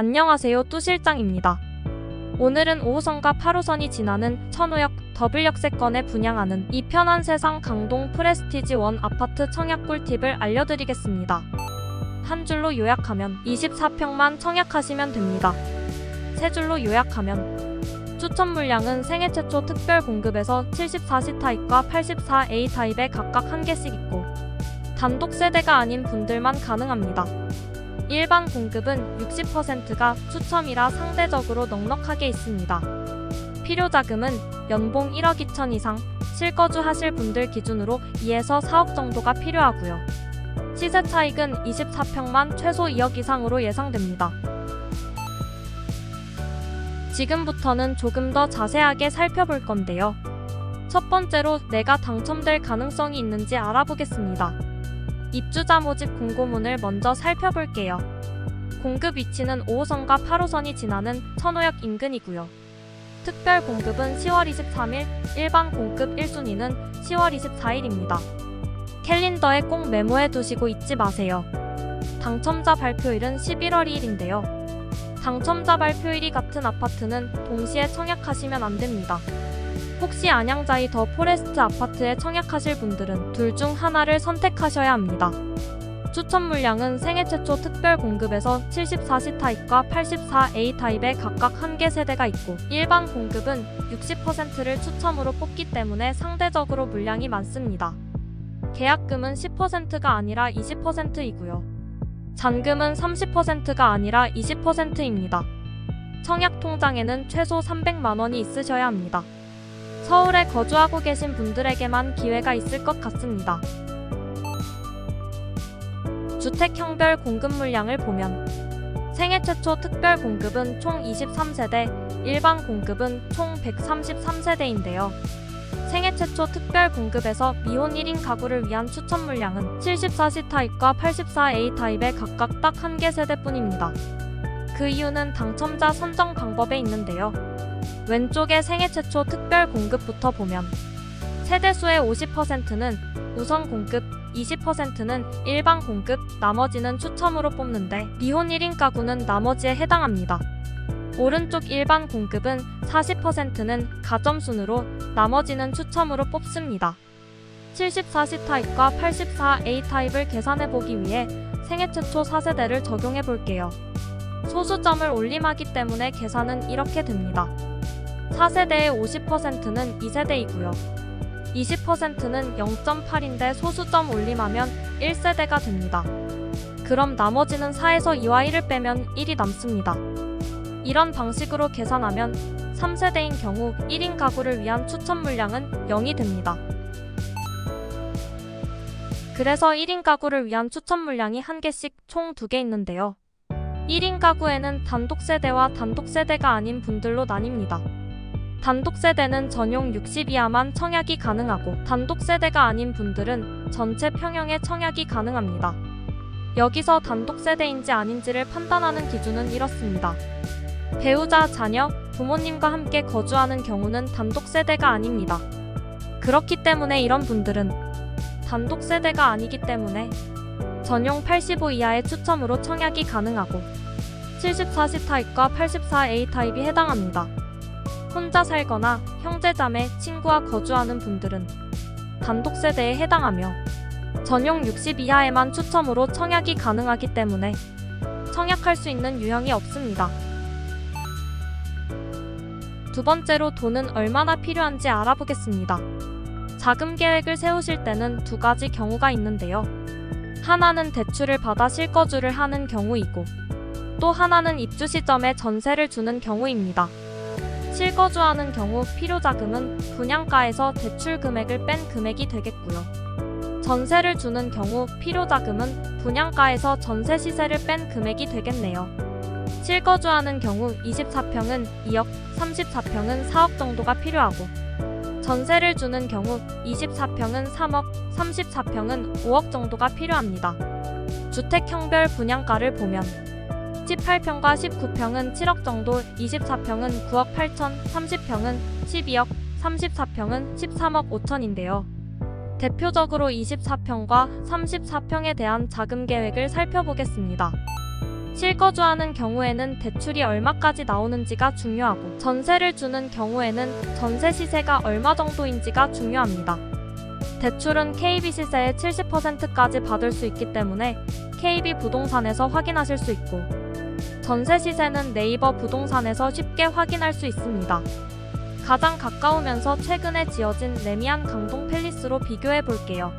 안녕하세요, 뚜 실장입니다. 오늘은 5호선과 8호선이 지나는 천호역 더블역세권에 분양하는 이 편한 세상 강동 프레스티지 원 아파트 청약 꿀팁을 알려드리겠습니다. 한 줄로 요약하면 24평만 청약하시면 됩니다. 세 줄로 요약하면 추천 물량은 생애 최초 특별 공급에서 74C 타입과 84A 타입에 각각 한 개씩 있고 단독 세대가 아닌 분들만 가능합니다. 일반 공급은 60%가 추첨이라 상대적으로 넉넉하게 있습니다. 필요 자금은 연봉 1억 2천 이상, 실거주 하실 분들 기준으로 2에서 4억 정도가 필요하고요. 시세 차익은 24평만 최소 2억 이상으로 예상됩니다. 지금부터는 조금 더 자세하게 살펴볼 건데요. 첫 번째로 내가 당첨될 가능성이 있는지 알아보겠습니다. 입주자 모집 공고문을 먼저 살펴볼게요. 공급 위치는 5호선과 8호선이 지나는 천호역 인근이고요. 특별 공급은 10월 23일, 일반 공급 1순위는 10월 24일입니다. 캘린더에 꼭 메모해 두시고 잊지 마세요. 당첨자 발표일은 11월 2일인데요. 당첨자 발표일이 같은 아파트는 동시에 청약하시면 안 됩니다. 혹시 안양자이 더 포레스트 아파트에 청약하실 분들은 둘 중 하나를 선택하셔야 합니다. 추천 물량은 생애 최초 특별 공급에서 74C 타입과 84A 타입에 각각 한 개 세대가 있고 일반 공급은 60%를 추첨으로 뽑기 때문에 상대적으로 물량이 많습니다. 계약금은 10%가 아니라 20%이고요. 잔금은 30%가 아니라 20%입니다. 청약 통장에는 최소 300만 원이 있으셔야 합니다. 서울에 거주하고 계신 분들에게만 기회가 있을 것 같습니다. 주택형별 공급 물량을 보면 생애 최초 특별 공급은 총 23세대, 일반 공급은 총 133세대인데요. 생애 최초 특별 공급에서 미혼 1인 가구를 위한 추천 물량은 74C 타입과 84A 타입에 각각 딱 한 개 세대뿐입니다. 그 이유는 당첨자 선정 방법에 있는데요. 왼쪽에 생애 최초 특별 공급부터 보면 세대수의 50%는 우선 공급, 20%는 일반 공급, 나머지는 추첨으로 뽑는데 미혼 1인 가구는 나머지에 해당합니다. 오른쪽 일반 공급은 40%는 가점순으로, 나머지는 추첨으로 뽑습니다. 74C 타입과 84A 타입을 계산해보기 위해 생애 최초 4세대를 적용해 볼게요. 소수점을 올림하기 때문에 계산은 이렇게 됩니다. 4세대의 50%는 2세대이고요. 20%는 0.8인데 소수점 올림하면 1세대가 됩니다. 그럼 나머지는 4에서 2와 1을 빼면 1이 남습니다. 이런 방식으로 계산하면 3세대인 경우 1인 가구를 위한 추천 물량은 0이 됩니다. 그래서 1인 가구를 위한 추천 물량이 한 개씩 총 2개 있는데요. 1인 가구에는 단독 세대와 단독 세대가 아닌 분들로 나뉩니다. 단독 세대는 전용 60 이하만 청약이 가능하고 단독 세대가 아닌 분들은 전체 평형에 청약이 가능합니다. 여기서 단독 세대인지 아닌지를 판단하는 기준은 이렇습니다. 배우자, 자녀, 부모님과 함께 거주하는 경우는 단독 세대가 아닙니다. 그렇기 때문에 이런 분들은 단독 세대가 아니기 때문에 전용 85 이하의 추첨으로 청약이 가능하고 74C 타입과 84A 타입이 해당합니다. 혼자 살거나 형제자매, 친구와 거주하는 분들은 단독 세대에 해당하며 전용 60 이하에만 추첨으로 청약이 가능하기 때문에 청약할 수 있는 유형이 없습니다. 두 번째로 돈은 얼마나 필요한지 알아보겠습니다. 자금 계획을 세우실 때는 두 가지 경우가 있는데요. 하나는 대출을 받아 실거주를 하는 경우이고 또 하나는 입주 시점에 전세를 주는 경우입니다. 실거주하는 경우 필요자금은 분양가에서 대출 금액을 뺀 금액이 되겠고요. 전세를 주는 경우 필요자금은 분양가에서 전세 시세를 뺀 금액이 되겠네요. 실거주하는 경우 24평은 2억, 34평은 4억 정도가 필요하고 전세를 주는 경우 24평은 3억, 34평은 5억 정도가 필요합니다. 주택형별 분양가를 보면 18평과 19평은 7억 정도, 24평은 9억 8천, 30평은 12억, 34평은 13억 5천인데요. 대표적으로 24평과 34평에 대한 자금 계획을 살펴보겠습니다. 실거주하는 경우에는 대출이 얼마까지 나오는지가 중요하고, 전세를 주는 경우에는 전세 시세가 얼마 정도인지가 중요합니다. 대출은 KB 시세의 70%까지 받을 수 있기 때문에 KB 부동산에서 확인하실 수 있고, 전세 시세는 네이버 부동산에서 쉽게 확인할 수 있습니다. 가장 가까우면서 최근에 지어진 레미안 강동 팰리스로 비교해 볼게요.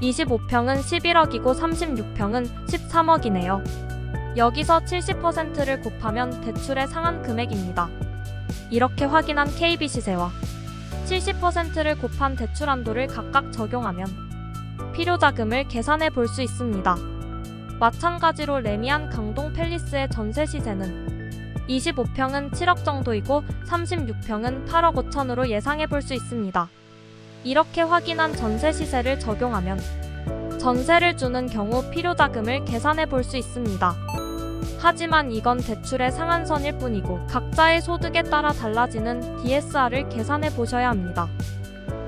25평은 11억이고 36평은 13억이네요. 여기서 70%를 곱하면 대출의 상한 금액입니다. 이렇게 확인한 KB 시세와 70%를 곱한 대출 한도를 각각 적용하면 필요자금을 계산해 볼 수 있습니다. 마찬가지로 레미안 강동 팰리스의 전세 시세는 25평은 7억 정도이고 36평은 8억 5천으로 예상해 볼 수 있습니다. 이렇게 확인한 전세 시세를 적용하면 전세를 주는 경우 필요자금을 계산해 볼 수 있습니다. 하지만 이건 대출의 상한선일 뿐이고 각자의 소득에 따라 달라지는 DSR을 계산해 보셔야 합니다.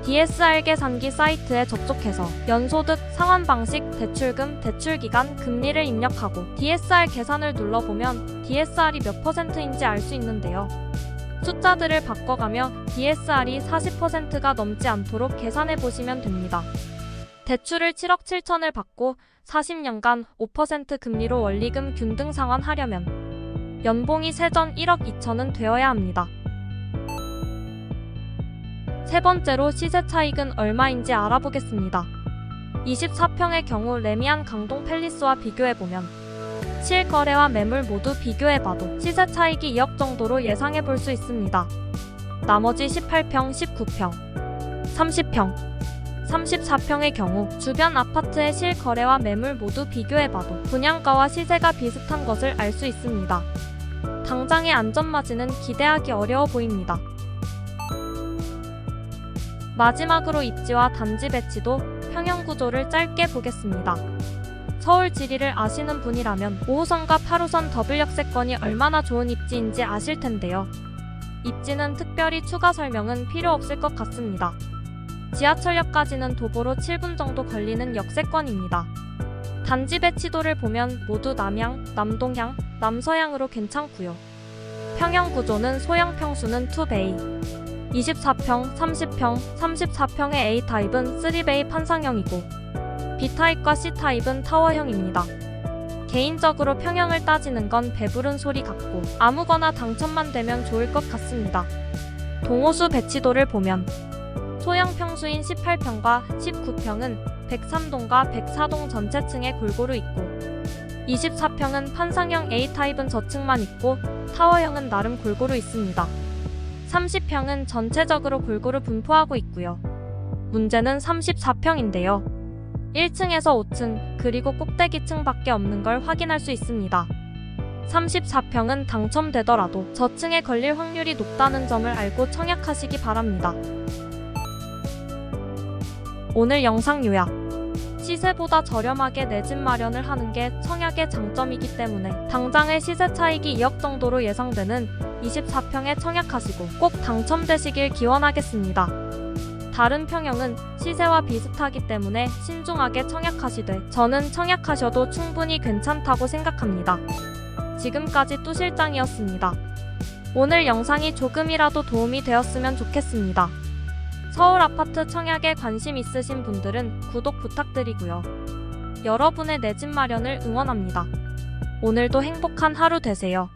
DSR 계산기 사이트에 접속해서 연소득, 상환 방식, 대출금, 대출기간, 금리를 입력하고 DSR 계산을 눌러보면 DSR이 몇 %인지 알 수 있는데요. 숫자들을 바꿔가며 DSR이 40%가 넘지 않도록 계산해 보시면 됩니다. 대출을 7억 7천을 받고 40년간 5% 금리로 원리금 균등 상환하려면 연봉이 세전 1억 2천은 되어야 합니다. 세 번째로 시세 차익은 얼마인지 알아보겠습니다. 24평의 경우 레미안 강동 팰리스와 비교해보면 실거래와 매물 모두 비교해봐도 시세 차익이 2억 정도로 예상해 볼 수 있습니다. 나머지 18평, 19평, 30평, 34평의 경우 주변 아파트의 실거래와 매물 모두 비교해봐도 분양가와 시세가 비슷한 것을 알 수 있습니다. 당장의 안전마진은 기대하기 어려워 보입니다. 마지막으로 입지와 단지 배치도 평형구조를 짧게 보겠습니다. 서울 지리를 아시는 분이라면 5호선과 8호선 더블 역세권이 얼마나 좋은 입지인지 아실 텐데요. 입지는 특별히 추가 설명은 필요 없을 것 같습니다. 지하철역까지는 도보로 7분 정도 걸리는 역세권입니다. 단지 배치도를 보면 모두 남향, 남동향, 남서향으로 괜찮고요. 평형 구조는 소형 평수는 2베이, 24평, 30평, 34평의 A타입은 3베이 판상형이고 B타입과 C타입은 타워형입니다. 개인적으로 평형을 따지는 건 배부른 소리 같고 아무거나 당첨만 되면 좋을 것 같습니다. 동호수 배치도를 보면 소형 평수인 18평과 19평은 103동과 104동 전체 층에 골고루 있고 24평은 판상형 A타입은 저층만 있고 타워형은 나름 골고루 있습니다. 30평은 전체적으로 골고루 분포하고 있고요. 문제는 34평인데요. 1층에서 5층 그리고 꼭대기층밖에 없는 걸 확인할 수 있습니다. 34평은 당첨되더라도 저층에 걸릴 확률이 높다는 점을 알고 청약하시기 바랍니다. 오늘 영상 요약. 시세보다 저렴하게 내 집 마련을 하는 게 청약의 장점이기 때문에 당장의 시세 차익이 2억 정도로 예상되는 24평에 청약하시고 꼭 당첨되시길 기원하겠습니다. 다른 평형은 시세와 비슷하기 때문에 신중하게 청약하시되 저는 청약하셔도 충분히 괜찮다고 생각합니다. 지금까지 뚜 실장이었습니다. 오늘 영상이 조금이라도 도움이 되었으면 좋겠습니다. 서울 아파트 청약에 관심 있으신 분들은 구독 부탁드리고요. 여러분의 내 집 마련을 응원합니다. 오늘도 행복한 하루 되세요.